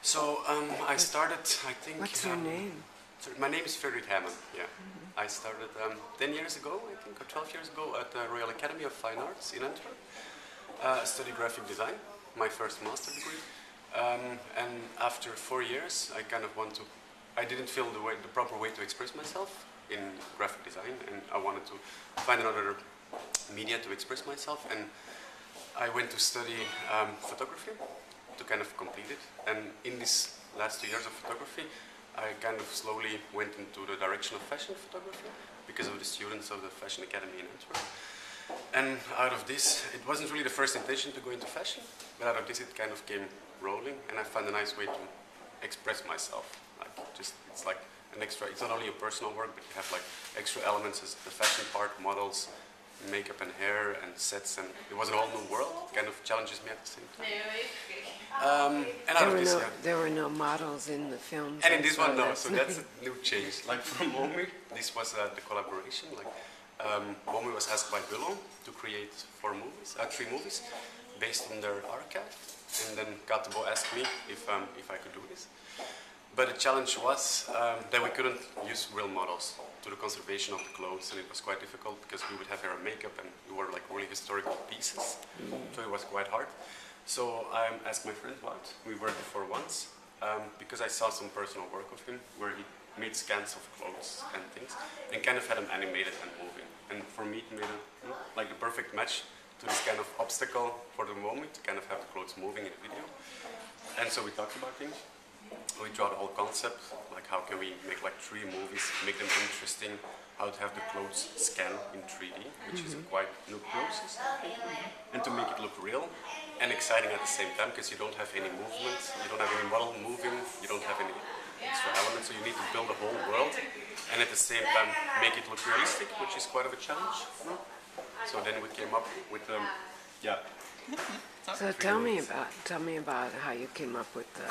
So I started, I think... What's your name? So my name is Frederik Heyman, yeah. I started 10 years ago, I think, or 12 years ago at the Royal Academy of Fine Arts in Antwerp. Studied graphic design, my first master degree. And after 4 years, I didn't feel the proper way to express myself in graphic design, and I wanted to find another media to express myself, and I went to study photography to kind of complete it. And in these last 2 years of photography, I kind of slowly went into the direction of fashion photography because of the students of the Fashion Academy in Antwerp. And out of this, it wasn't really the first intention to go into fashion, but out of this it kind of came rolling, and I found a nice way to express myself. It's like an extra, it's not only a personal work, but you have like extra elements as the fashion part, models, makeup and hair and sets, and it was a whole new world. It kind of challenges me at the same time. And out of this, there were no models in the films. And in this one, no. So that's a new change. Like for Momi, this was the collaboration. Like Momi was asked by Bulon to create 3 movies based on their archive, and then Katebo asked me if I could do this. But the challenge was that we couldn't use real models to the conservation of the clothes, and it was quite difficult because we would have hair and makeup, and we were like really historical pieces, so it was quite hard. So I asked my friend Wout, we worked before once, because I saw some personal work of him where he made scans of clothes and things, and kind of had them animated and moving. And for me, it made like the perfect match to this kind of obstacle for the moment, to kind of have the clothes moving in a video. And so we talked about things. We draw the whole concept, like how can we make like 3 movies, make them interesting, how to have the clothes scan in 3D, which is a quite new process, and to make it look real and exciting at the same time, because you don't have any movement, you don't have any model moving, you don't have any extra elements, so you need to build a whole world, and at the same time make it look realistic, which is quite of a challenge. So then we came up with, So tell me about how you came up with the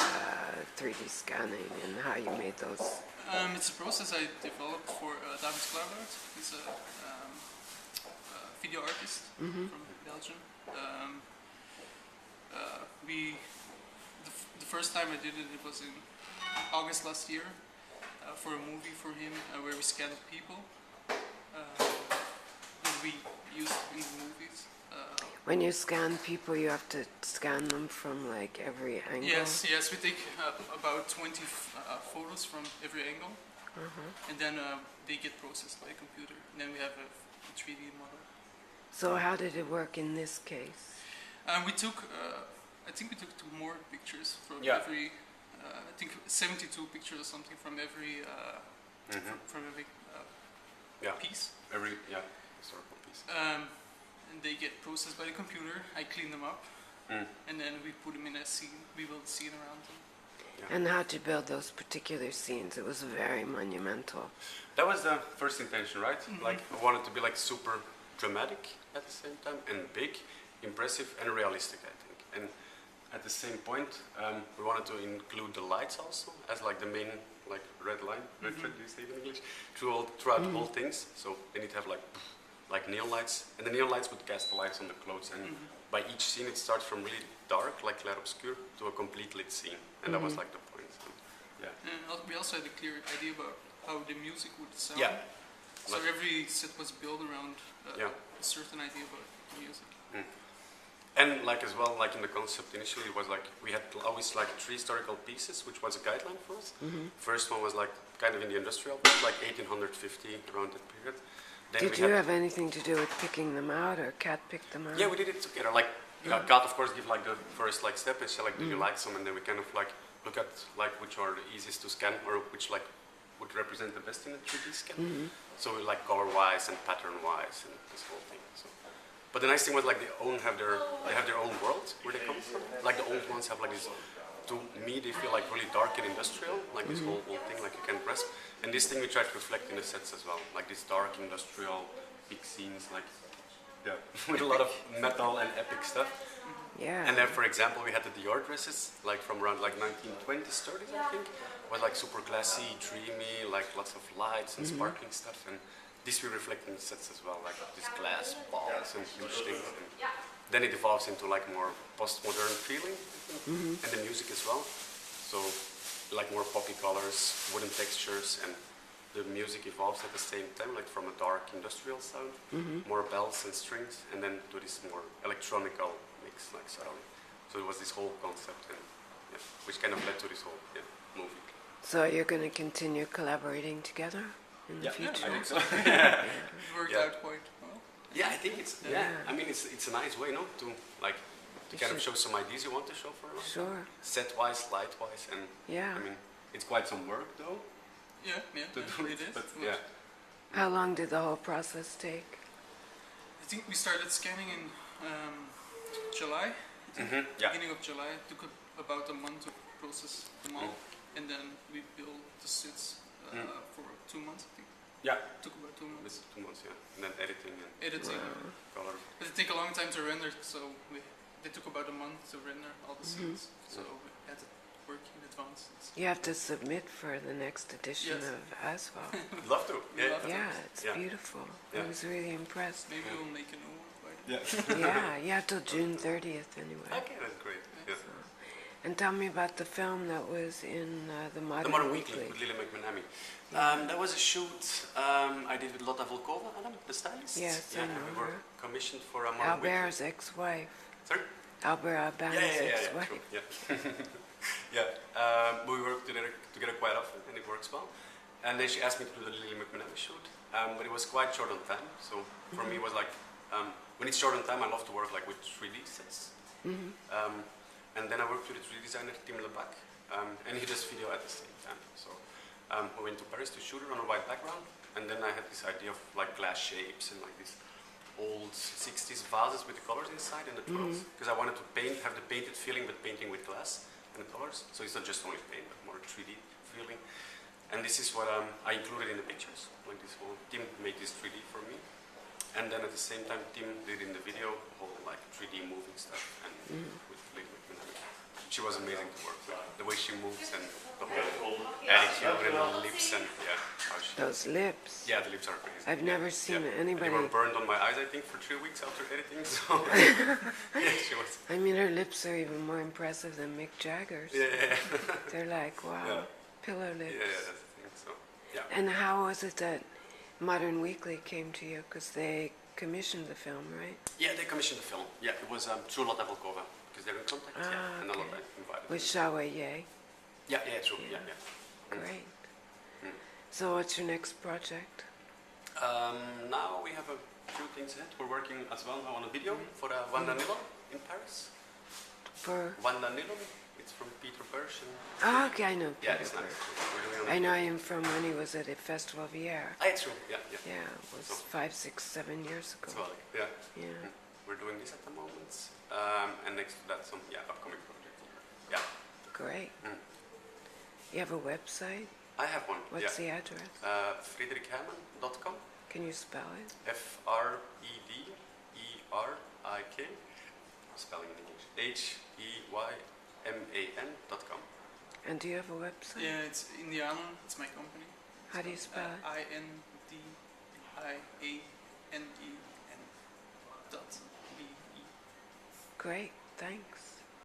3D scanning and how you made those. It's a process I developed for David Klaarbout. He's a video artist from Belgium. The first time I did it, it was in August last year for a movie for him where we scanned people that we used in the movies. When you scan people, you have to scan them from like every angle? Yes, we take about 20 photos from every angle, and then they get processed by a computer, and then we have a 3D model. So how did it work in this case? We took, I think we took 2 more pictures from every, I think 72 pictures or something from every, from every piece. Every historical piece. And they get processed by the computer. I clean them up, and then we put them in a scene. We build a scene around them. Yeah. And how'd you build those particular scenes? It was very monumental. That was the first intention, right? Like I wanted to be like super dramatic at the same time, and big, impressive, and realistic, I think. And at the same point, we wanted to include the lights also as like the main like red line, red thread, do you say it in English? Throughout the whole things. So they need to have like neon lights, and the neon lights would cast the lights on the clothes, and by each scene it starts from really dark, like clair obscur, to a complete lit scene, and that was like the point. So, and we also had a clear idea about how the music would sound. Yeah. So every set was built around a certain idea about the music. And like as well, like in the concept initially, it was like we had always like 3 historical pieces, which was a guideline for us. First one was like kind of in the industrial, like 1850, around that period. Then did you have anything to do with picking them out, or Kat picked them out? Yeah, we did it together. Like Kat, of course, give like the first like step, and she like, do you like some? And then we kind of like look at like which are the easiest to scan, or which like would represent the best in a 3D scan. So we like color-wise and pattern-wise and this whole thing. So, but the nice thing was like they have their own world where they come from. Like the old ones have like this. To me, they feel like really dark and industrial, like this whole thing, like you can grasp. And this thing we try to reflect in the sets as well, like this dark industrial big scenes, like with a lot of metal and epic stuff. Yeah. And then, for example, we had the Dior dresses, like from around like 1920s, 30s, I think. Was like super classy, dreamy, like lots of lights and sparkling stuff. And this we reflect in the sets as well, like these glass balls and huge things. And then it evolves into like more postmodern feeling, I think, and the music as well. So like more poppy colors, wooden textures, and the music evolves at the same time, like from a dark industrial sound, more bells and strings, and then to this more electronical mix, like suddenly. So it was this whole concept, and which kind of led to this whole movie. So you're going to continue collaborating together in the future? I think so. It worked out quite well. Yeah, I think it's. I mean, it's a nice way, no, to like to kind of show some ideas you want to show for us. Sure. Set-wise, light-wise, and I mean, it's quite some work though. To do it is. But How long did the whole process take? I think we started scanning in July. Beginning of July. It took about a month to process them all, and then we built the sets for 2 months, I think. Yeah. Took about 2 months. It's 2 months, and then editing and color. But it took a long time to render, so they took about a month to render all the scenes. So we had to work in advance. You have to submit for the next edition of Asphalt. Love to. It's beautiful. I was really impressed. Maybe we'll make a new one by then. You have till June 30th anyway. Okay, that's great. So. And tell me about the film that was in the Modern, Weekly with Lily McManamy. That was a shoot I did with Lotta Volkova, Adam, the stylist. Yes, I know we were her. commissioned for a Modern Albert's ex-wife. Sorry? Albert Alban's ex-wife. We work together quite often, and it works well. And then she asked me to do the Lily McManamy shoot, but it was quite short on time. So for me, it was like when it's short on time, I love to work like with 3D sets. And then I worked with the 3D designer Tim Lebac, and he does video at the same time. So we went to Paris to shoot it on a white background, and then I had this idea of like glass shapes and like these old 60s vases with the colors inside and the twirls, because I wanted to have the painted feeling, but painting with glass and the colors. So it's not just only paint, but more 3D feeling. And this is what I included in the pictures. Like this whole Tim made this 3D for me, and then at the same time Tim did in the video whole like 3D moving stuff and with Lily McManamy. She was amazing to work with. The way she moves and the whole attitude and the lips and how she. Those lips. Yeah, the lips are crazy. I've never seen anybody. They were burned on my eyes, I think, for 3 weeks after editing. So she was. I mean, her lips are even more impressive than Mick Jagger's. They're like, wow, pillow lips. That's the thing. So And how was it that Modern Weekly came to you? Because they commissioned the film, right? Yeah, they commissioned the film. Yeah, it was through Lotta Volkova, because they're in contact. And Lotta invited With me. Shawe Ye. Yeah, true. Yeah. Great. So what's your next project? Now we have a few things ahead. We're working as well now on a video for Wanda Nilo in Paris. For Wanda Nilo, it's from Peter Bersch. okay, I know Peter it's nice. Bersch. I know him from when he was at a festival of the air. True. Yeah. Yeah, it was 5, 6, 7 years ago. Well, we're doing this at the moment, and next to that, some upcoming projects. Yeah. Great. You have a website? I have one. What's the address? Frederikheyman.com. Can you spell it? FredErik. Spelling in English. HEYMAN.com. And do you have a website? Yeah, it's Indianen. It's my company. How do you spell it? INDIANEN.BE. Great, thanks.